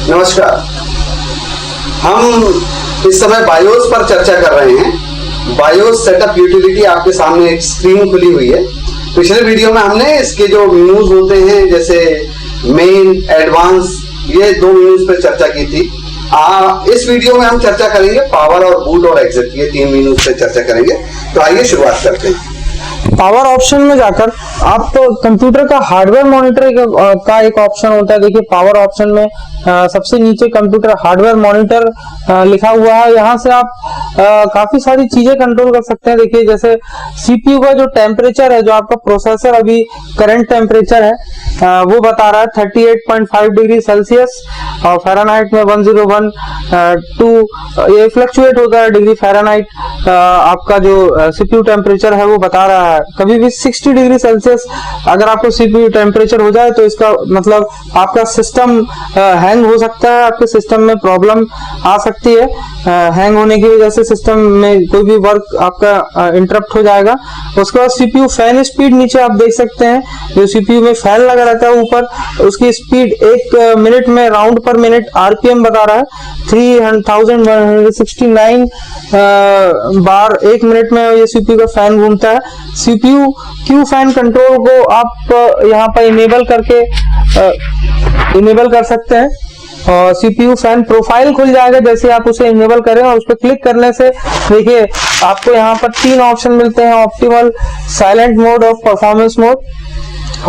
नमस्कार। हम इस समय बायोस पर चर्चा कर रहे हैं। बायोस सेटअप यूटिलिटी आपके सामने एक स्क्रीन खुली हुई है। पिछले वीडियो में हमने इसके जो मेन्यूज होते हैं जैसे मेन, एडवांस, ये 2 मेन्यूज पर चर्चा की थी। इस वीडियो में हम चर्चा करेंगे पावर और बूट और एग्जिट, ये 3 मेन्यूज पे चर्चा करेंगे। तो आइए शुरुआत करते हैं। पावर ऑप्शन में जाकर आप तो कंप्यूटर का हार्डवेयर मॉनिटर का एक ऑप्शन होता है। देखिए पावर ऑप्शन में सबसे नीचे कंप्यूटर हार्डवेयर मॉनिटर लिखा हुआ है। यहाँ से आप काफी सारी चीजें कंट्रोल कर सकते हैं। देखिए जैसे सीपीयू का जो टेम्परेचर है, जो आपका प्रोसेसर अभी करंट टेम्परेचर है वो बता रहा है 38.5 डिग्री सेल्सियस और फ़ारेनहाइट में 101.2 ये फ्लक्चुएट होता है डिग्री फ़ारेनहाइट। आपका जो सीपीयू टेम्परेचर है वो बता रहा है। कभी भी 60 डिग्री सेल्सियस अगर आपको सीपीयू टेम्परेचर हो जाए तो इसका मतलब आपका सिस्टम हैंग हो सकता है, आपके सिस्टम में प्रॉब्लम आ सकती है। हैंग होने की वजह से सिस्टम में कोई भी वर्क आपका इंटरप्ट हो जाएगा। उसके बाद सीपीयू फैन स्पीड नीचे आप देख सकते हैं, जो सीपीयू में फैन लगा रहता है ऊपर, उसकी स्पीड 1 मिनट में राउंड पर मिनट आरपीएम बता रहा है 3169 बार 1 मिनट में ये सीपीयू का फैन घूमता है। सीपीयू क्यू फैन कंट्रोल को आप यहाँ पर इनेबल कर सकते हैं और सीपीयू फैन प्रोफाइल खुल जाएगा जैसे आप उसे इनेबल करें और उस पर क्लिक करने से देखिए आपको यहाँ पर 3 ऑप्शन मिलते हैं। ऑप्टिमल, साइलेंट मोड और परफॉर्मेंस मोड।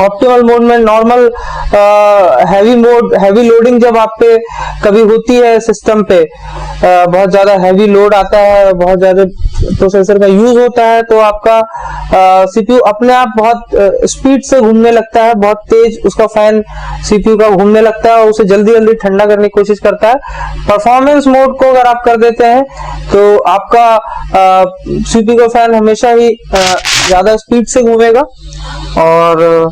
ऑप्टिमल मोड में नॉर्मल, हैवी लोडिंग जब आप पे कभी होती है सिस्टम पे, बहुत ज्यादा हैवी लोड आता है, बहुत ज्यादा प्रोसेसर का यूज होता है तो आपका सीपीयू अपने आप बहुत स्पीड से घूमने लगता है, बहुत तेज उसका फैन सीपीयू का घूमने लगता है और उसे जल्दी जल्दी ठंडा करने की कोशिश करता है। परफॉर्मेंस मोड को अगर आप कर देते हैं तो आपका सीपीयू का फैन हमेशा ही ज्यादा स्पीड से घूमेगा और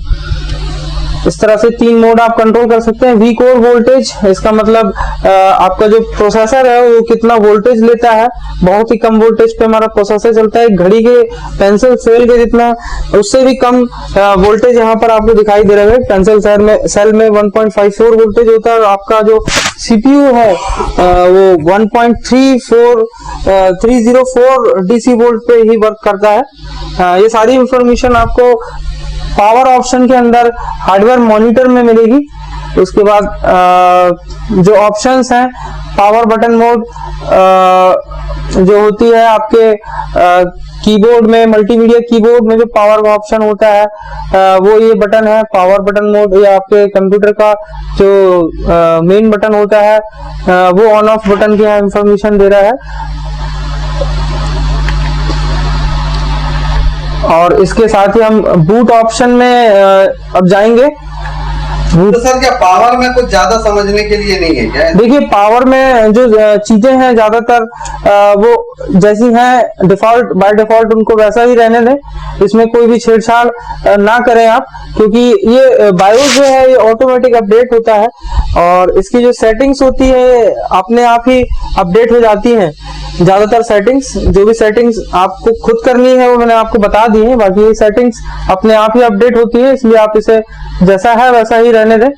इस तरह से 3 मोड आप कंट्रोल कर सकते हैं। वी कोर वोल्टेज, इसका मतलब आपका जो प्रोसेसर है वो कितना वोल्टेज लेता है। बहुत ही कम वोल्टेज पे हमारा प्रोसेसर चलता है, घड़ी के पेंसिल सेल के जितना, उससे भी कम वोल्टेज यहाँ पर आपको दिखाई दे रहा है। पेंसिल सेल में 1.54 वोल्टेज होता है और आपका जो सीपीयू है वो 1.304 डीसी वोल्ट पे ही वर्क करता है। ये सारी इंफॉर्मेशन आपको पावर ऑप्शन के अंदर हार्डवेयर मॉनिटर में मिलेगी। उसके बाद जो ऑप्शंस हैं, पावर बटन मोड जो होती है आपके कीबोर्ड में, मल्टीमीडिया कीबोर्ड में जो पावर ऑप्शन होता है वो ये बटन है पावर बटन मोड। या आपके कंप्यूटर का जो मेन बटन होता है वो ऑन ऑफ बटन की इंफॉर्मेशन दे रहा है। और इसके साथ ही हम बूट ऑप्शन में अब जाएंगे। तो सर क्या पावर में कुछ ज्यादा समझने के लिए नहीं है क्या? देखिए पावर में जो चीजें हैं ज्यादातर वो जैसी हैं डिफॉल्ट, बाय डिफॉल्ट उनको वैसा ही रहने दें। इसमें कोई भी छेड़छाड़ ना करें आप, क्योंकि ये बायोस जो है ये ऑटोमेटिक अपडेट होता है और इसकी जो सेटिंग्स होती है अपने आप ही अपडेट हो जाती हैं। ज्यादातर सेटिंग्स, जो भी सेटिंग्स आपको खुद करनी है वो मैंने आपको बता दी है, बाकी ये सेटिंग्स अपने आप ही अपडेट होती है, इसलिए आप इसे जैसा है वैसा ही रहने दें।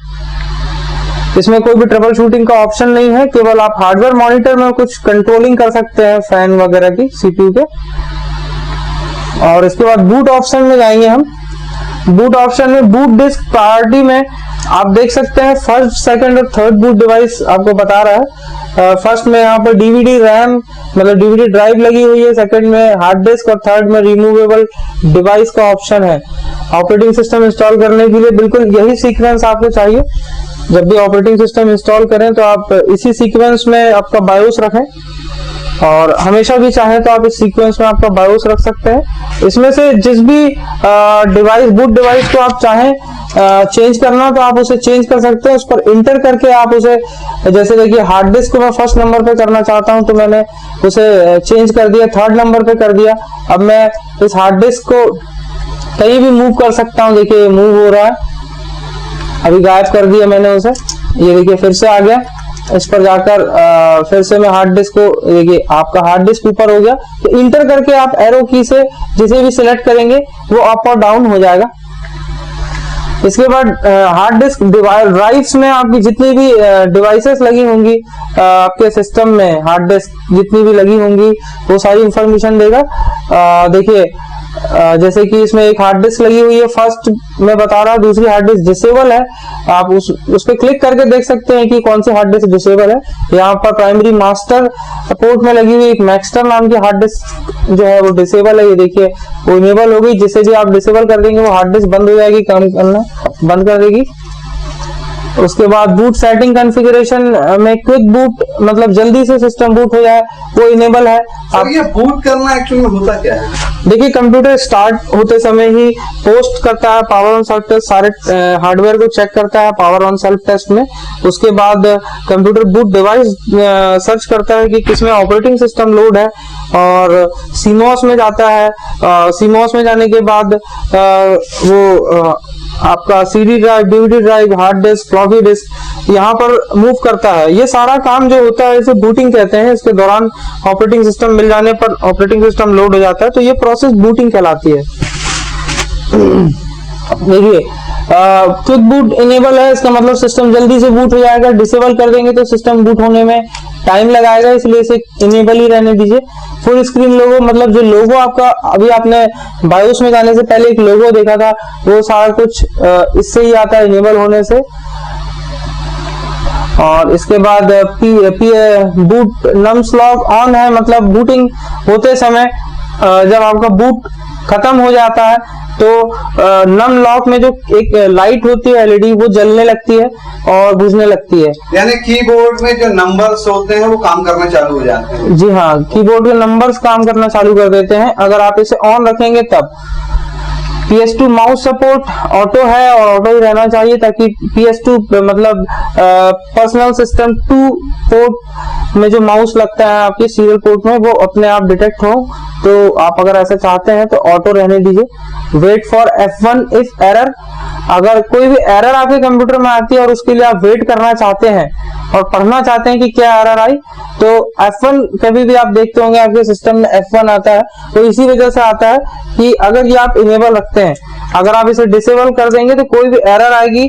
इसमें कोई भी ट्रबल शूटिंग का ऑप्शन नहीं है, केवल आप हार्डवेयर मॉनिटर में कुछ कंट्रोलिंग कर सकते हैं फैन वगैरह की सीपीयू के। और इसके बाद बूट ऑप्शन में जाएंगे हम। बूट ऑप्शन में बूट डिस्क प्रायोरिटी में आप देख सकते हैं फर्स्ट, सेकंड और थर्ड बूट डिवाइस आपको बता रहा है। फर्स्ट में यहाँ पर डीवीडी रैम मतलब डीवीडी ड्राइव लगी हुई है, सेकंड में हार्ड डिस्क और थर्ड में रिमूवेबल डिवाइस का ऑप्शन है। ऑपरेटिंग सिस्टम इंस्टॉल करने के लिए बिल्कुल यही सीक्वेंस आपको चाहिए। जब भी ऑपरेटिंग सिस्टम इंस्टॉल करें तो आप इसी सीक्वेंस में आपका बायोस रखें और हमेशा भी चाहे तो आप इस सीक्वेंस में आपका बायोस रख सकते हैं। इसमें से जिस भी डिवाइस, बूट डिवाइस को आप चाहें चेंज करना तो आप उसे चेंज कर सकते हैं। उस पर इंटर करके आप उसे, जैसे देखिए हार्ड डिस्क को मैं फर्स्ट नंबर पे करना चाहता हूं तो मैंने उसे चेंज कर दिया, थर्ड नंबर पे कर दिया। अब मैं इस हार्ड डिस्क को कहीं भी मूव कर सकता हूं। देखिए मूव हो रहा है, अभी गायब कर दिया मैंने उसे, ये देखिए फिर से आ गया। इस पर जाकर फिर से मैं हार्ड डिस्क को, देखिए आपका हार्ड डिस्क ऊपर हो गया। तो इंटर करके आप एरो की से जिसे भी सिलेक्ट करेंगे वो अप और डाउन हो जाएगा। इसके बाद हार्ड डिस्क ड्राइव्स में आपकी जितनी भी डिवाइसेस लगी होंगी आपके सिस्टम में, हार्ड डिस्क जितनी भी लगी होंगी वो सारी इंफॉर्मेशन देगा। देखिए जैसे कि इसमें एक हार्ड डिस्क लगी हुई है, फर्स्ट मैं बता रहा हूँ, दूसरी हार्ड डिस्क डिसेबल है। आप उस पर क्लिक करके देख सकते हैं कि कौन सी हार्ड डिस्क डिसेबल है। यहाँ पर प्राइमरी मास्टर पोर्ट में लगी हुई एक मैक्सटर नाम की हार्ड डिस्क जो है वो डिसेबल है। ये देखिए वो इनेबल हो गई, जिसे भी आप डिसेबल कर देंगे वो हार्ड डिस्क बंद हो जाएगी, काम करना बंद कर देगी। उसके बाद बूट सेटिंग कॉन्फ़िगरेशन में क्विक बूट, मतलब जल्दी से सिस्टम बूट हो जाए, वो इनेबल है। अब ये बूट करना एक्चुअली में होता क्या है? देखिए कंप्यूटर स्टार्ट होते समय ही पोस्ट करता है पावर ऑन सेल्फ टेस्ट, सारे हार्डवेयर को चेक करता है पावर ऑन सेल्फ टेस्ट में। उसके बाद कंप्यूटर बूट डिवाइस सर्च करता है कि किसमें ऑपरेटिंग सिस्टम लोड है और सीमॉस में जाता है। सीमॉस में जाने के बाद वो आपका CD drive, DVD drive, hard disk, floppy disk यहाँ पर मूव करता है। ये सारा काम जो होता है इसे बूटिंग कहते हैं। इसके दौरान ऑपरेटिंग सिस्टम मिल जाने पर ऑपरेटिंग सिस्टम लोड हो जाता है, तो ये प्रोसेस बूटिंग कहलाती है। देखिए क्विक बूट इनेबल है, इसका मतलब सिस्टम जल्दी से बूट हो जाएगा। डिसेबल कर देंगे तो सिस्टम बूट होने में टाइम लगाएगा, इसलिए इसे इनेबल ही रहने दीजिए। फुल स्क्रीन लोगो, मतलब जो लोगो आपका अभी आपने बायोस में जाने से पहले एक लोगो देखा था, वो सारा कुछ इससे ही आता है इनेबल होने से। और इसके बाद बूट नम्स लॉक ऑन है, मतलब बूटिंग होते समय जब आपका बूट खत्म हो जाता है तो नम लॉक में जो एक लाइट होती है एलईडी, वो जलने लगती है और बुझने लगती है। यानी कीबोर्ड में जो नंबर्स होते हैं वो काम करना चालू हो जाते हैं। जी हाँ, कीबोर्ड के नंबर्स काम करना चालू कर देते हैं अगर आप इसे ऑन रखेंगे तब। PS2 माउस सपोर्ट ऑटो है और ऑटो ही रहना चाहिए, ताकि PS2 मतलब पर्सनल सिस्टम 2 पोर्ट में जो माउस लगता है आपके सीरियल पोर्ट में, वो अपने आप डिटेक्ट हो। तो आप अगर ऐसा चाहते हैं तो ऑटो रहने दीजिए। Wait for F1 if error, अगर कोई भी एरर आपके कंप्यूटर में आती है और उसके लिए आप वेट करना चाहते हैं और पढ़ना चाहते हैं कि क्या एरर आई, तो F1 कभी भी आप देखते होंगे आपके सिस्टम में F1 आता है, तो इसी वजह से आता है कि अगर ये आप इनेबल रखते हैं, अगर आप इसे डिसेबल कर देंगे तो कोई भी एरर आएगी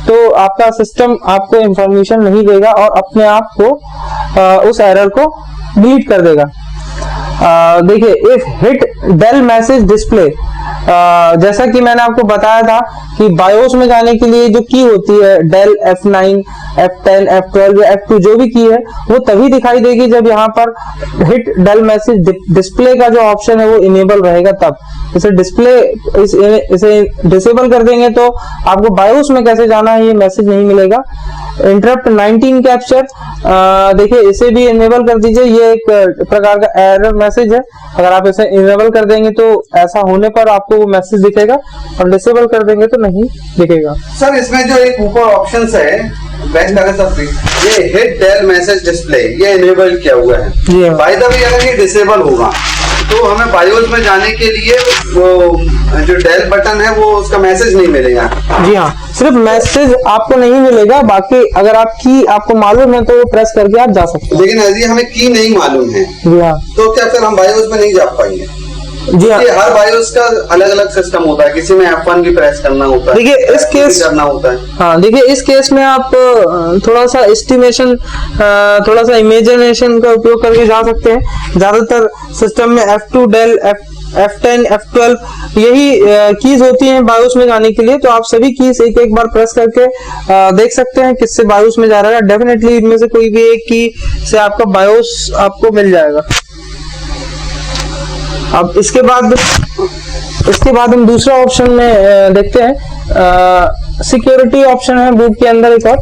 तो आपका सिस्टम आपको इंफॉर्मेशन नहीं देगा और अपने आप को उस एरर को डिलीट कर देगा। देखिए if hit del message display, जैसा कि मैंने आपको बताया था कि बायोस में जाने के लिए जो की होती है डेल F9, F10, F12 या F2 जो भी की है, वो तभी दिखाई देगी जब यहाँ पर हिट डेल मैसेज डिस्प्ले का जो ऑप्शन है वो इनेबल रहेगा तब। इसे इसे डिसेबल कर देंगे तो आपको बायोस में कैसे जाना है ये मैसेज नहीं मिलेगा। इंटरप्ट 19 कैप्चर, देखिए इसे भी इनेबल कर दीजिए, ये एक प्रकार का एरर मैसेज है। अगर आप इसे इनेबल कर देंगे तो ऐसा होने पर आपको वो मैसेज दिखेगा और डिसेबल कर देंगे तो नहीं दिखेगा। सर इसमें जो एक ऊपर ऑप्शन है बेस्ट ये हिट डेल मैसेज डिस्प्ले, ये इनेबल किया हुआ है। बाय द वे अगर ये डिसेबल होगा तो हमें बायोस में जाने के लिए वो जो डेल बटन है वो उसका मैसेज नहीं मिलेगा। जी हाँ, सिर्फ मैसेज आपको नहीं मिलेगा, बाकी अगर आप की आपको मालूम है तो वो प्रेस करके आप जा सकते हैं। लेकिन यदि हमें की नहीं मालूम है जी हाँ, तो क्या फिर हम बायोस में नहीं जा पाएंगे? जी हाँ, हर बायोस का अलग अलग सिस्टम होता है, किसी में F1 भी प्रेस करना होता है, देखिए इस केस करना होता है। हाँ देखिए इस केस में आप थोड़ा सा एस्टिमेशन, थोड़ा सा इमेजिनेशन का उपयोग करके जा सकते हैं। ज्यादातर सिस्टम में F2, डेल, F10, F12 यही कीज होती हैं बायोस में जाने के लिए। तो आप सभी कीज एक एक बार प्रेस करके देख सकते हैं किससे बायोस में जा रहा है। डेफिनेटली इनमें से कोई भी एक की से आपका बायोस आपको मिल जाएगा। अब इसके बाद हम दूसरा ऑप्शन में देखते हैं, सिक्योरिटी ऑप्शन है बूट के अंदर एक और।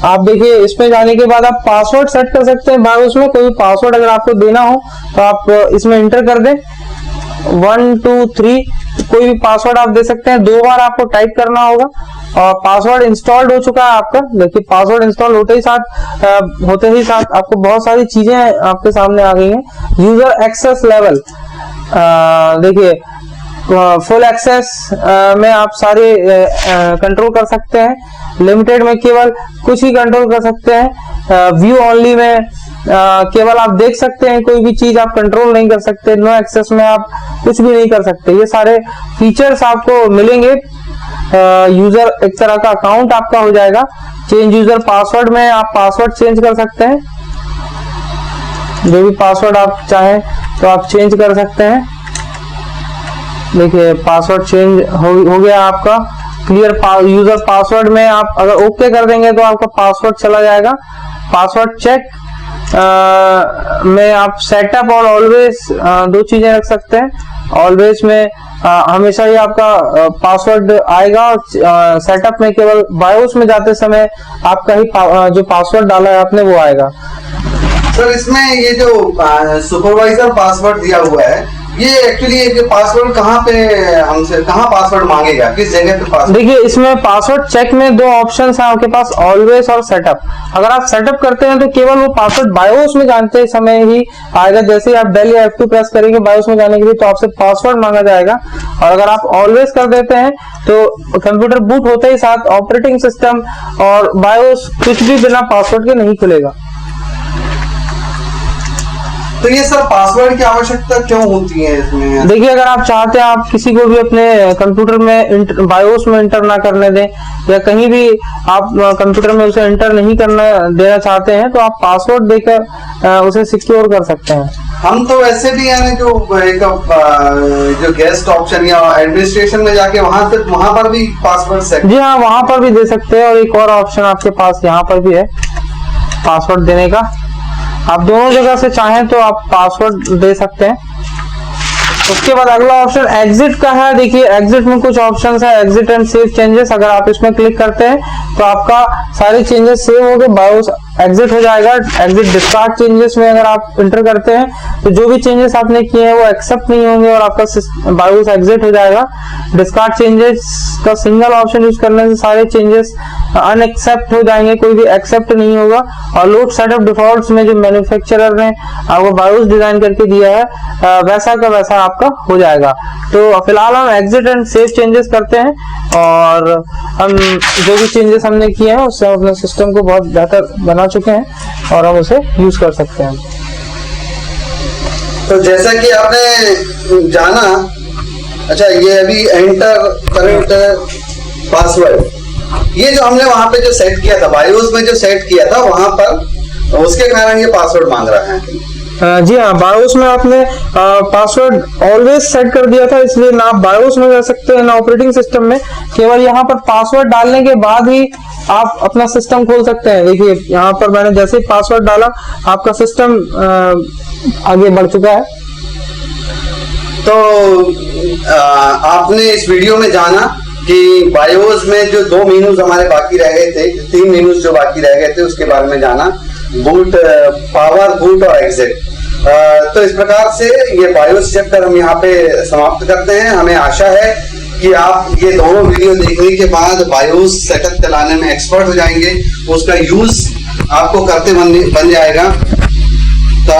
आप देखिए इसमें जाने के बाद आप पासवर्ड सेट कर सकते हैं बायोस में। कोई पासवर्ड अगर आपको देना हो तो आप इसमें इंटर कर दें 1 2 3, कोई भी पासवर्ड आप दे सकते हैं। 2 बार आपको टाइप करना होगा और पासवर्ड इंस्टॉल्ड हो चुका है आपका। देखिए पासवर्ड इंस्टॉल होते ही साथ आपको बहुत सारी चीजें आपके सामने आ गई हैं। यूजर एक्सेस लेवल, देखिए फुल एक्सेस में आप सारे कंट्रोल कर सकते हैं। लिमिटेड में केवल कुछ ही कंट्रोल कर सकते हैं। व्यू ओनली में केवल आप देख सकते हैं, कोई भी चीज आप कंट्रोल नहीं कर सकते। नो एक्सेस में आप कुछ भी नहीं कर सकते। ये सारे फीचर्स आपको मिलेंगे यूजर एक तरह का अकाउंट आपका हो जाएगा। चेंज यूजर पासवर्ड में आप पासवर्ड चेंज कर सकते हैं, जो भी पासवर्ड आप चाहें तो आप चेंज कर सकते हैं। देखिए पासवर्ड चेंज हो गया आपका। क्लियर यूजर पासवर्ड में आप अगर ओके कर देंगे तो आपका पासवर्ड चला जाएगा। पासवर्ड चेक में आप सेटअप और ऑलवेज दो चीजें रख सकते हैं। ऑलवेज में हमेशा ही आपका पासवर्ड आएगा, सेटअप में केवल बायोस में जाते समय आपका ही जो पासवर्ड डाला है आपने वो आएगा। सर इसमें ये जो सुपरवाइजर पासवर्ड दिया हुआ है, ये एक्चुअली पासवर्ड कहाँ पासवर्ड मांगेगा, किस जगह पे पासवर्ड? देखिए इसमें पासवर्ड चेक में दो ऑप्शंस हैं आपके पास, ऑलवेज और सेटअप। अगर आप सेटअप करते हैं तो केवल वो पासवर्ड बायोस में जानते समय ही आएगा। जैसे ही आप डेल या F2 प्रेस करेंगे बायोस में जाने के लिए तो आपसे पासवर्ड मांगा जाएगा। और अगर आप ऑलवेज कर देते हैं तो कंप्यूटर बूट होते ही साथ ऑपरेटिंग सिस्टम और बायोस कुछ भी बिना पासवर्ड के नहीं खुलेगा। तो ये सब पासवर्ड की आवश्यकता क्यों होती है इसमें? देखिए अगर आप चाहते हैं आप किसी को भी अपने कंप्यूटर में बायोस में इंटर ना करने दें या कहीं भी आप कंप्यूटर में उसे इंटर नहीं करना देना चाहते हैं तो आप पासवर्ड देकर उसे सिक्योर कर सकते हैं। हम तो वैसे भी यानी जो गेस्ट ऑप्शन या एडमिनिस्ट्रेशन में जाके वहां पर भी पासवर्ड सेट। जी हाँ, वहां पर भी दे सकते हैं। और एक और ऑप्शन आपके पास यहाँ पर भी है पासवर्ड देने का। आप दोनों जगह से चाहें तो आप पासवर्ड दे सकते हैं। उसके बाद अगला ऑप्शन एग्जिट का है। देखिए एग्जिट में कुछ ऑप्शंस है, एग्जिट एंड सेव चेंजेस। अगर आप इसमें क्लिक करते हैं तो आपका सारे चेंजेस सेव हो गए, बायोस एग्जिट हो जाएगा। एग्जिट डिस्कार्ड चेंजेस में अगर आप इंटर करते हैं तो जो भी चेंजेस आपने किए हैं वो एक्सेप्ट नहीं होंगे और आपका बायोस एग्जिट हो जाएगा। डिस्कार्ड चेंजेस का सिंगल ऑप्शन यूज करने से सारे चेंजेस अनएक्सेप्ट हो जाएंगे, कोई भी एक्सेप्ट नहीं होगा। और लोड सेटअप डिफॉल्ट्स में जो मैन्युफैक्चरर ने आपको बायोस डिजाइन करके दिया है वैसा का वैसा आपका हो जाएगा। तो फिलहाल हम एग्जिट एंड सेव चेंजेस करते हैं और हम जो भी चेंजेस हमने किए हैं उससे अपने सिस्टम को बहुत बेहतर बना चुके हैं और हम उसे यूज कर सकते हैं। तो जैसा कि आपने जाना, अच्छा ये अभी एंटर करंट पासवर्ड, ये जो हमने वहां पे जो सेट किया था बायोस में जो सेट किया था वहां पर, उसके कारण ये पासवर्ड मांग रहा है। जी हाँ, बायोस में आपने पासवर्ड ऑलवेज सेट कर दिया था, इसलिए ना आप बायोस में जा सकते हैं ना ऑपरेटिंग सिस्टम में। केवल यहाँ पर पासवर्ड डालने के बाद ही आप अपना सिस्टम खोल सकते हैं। देखिए यहाँ पर मैंने जैसे ही पासवर्ड डाला आपका सिस्टम आगे बढ़ चुका है। तो आपने इस वीडियो में जाना कि बायोस में जो 2 मेनूज हमारे बाकी रह गए थे, 3 मेनूज जो बाकी रह गए थे उसके बारे में जाना, बूट, पावर, बूट और एग्जिट। तो इस प्रकार से ये बायोस चैप्टर हम यहाँ पे समाप्त करते हैं। हमें आशा है कि आप ये दोनों वीडियो देखने के बाद बायोस सेटअप चलाने में एक्सपर्ट हो जाएंगे, उसका यूज आपको करते बन जाएगा। तो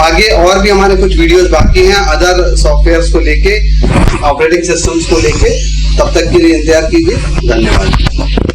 आगे और भी हमारे कुछ वीडियोस बाकी हैं अदर सॉफ्टवेयर्स को लेके, ऑपरेटिंग सिस्टम्स को लेके। तब तक के लिए इंतजार कीजिए। धन्यवाद।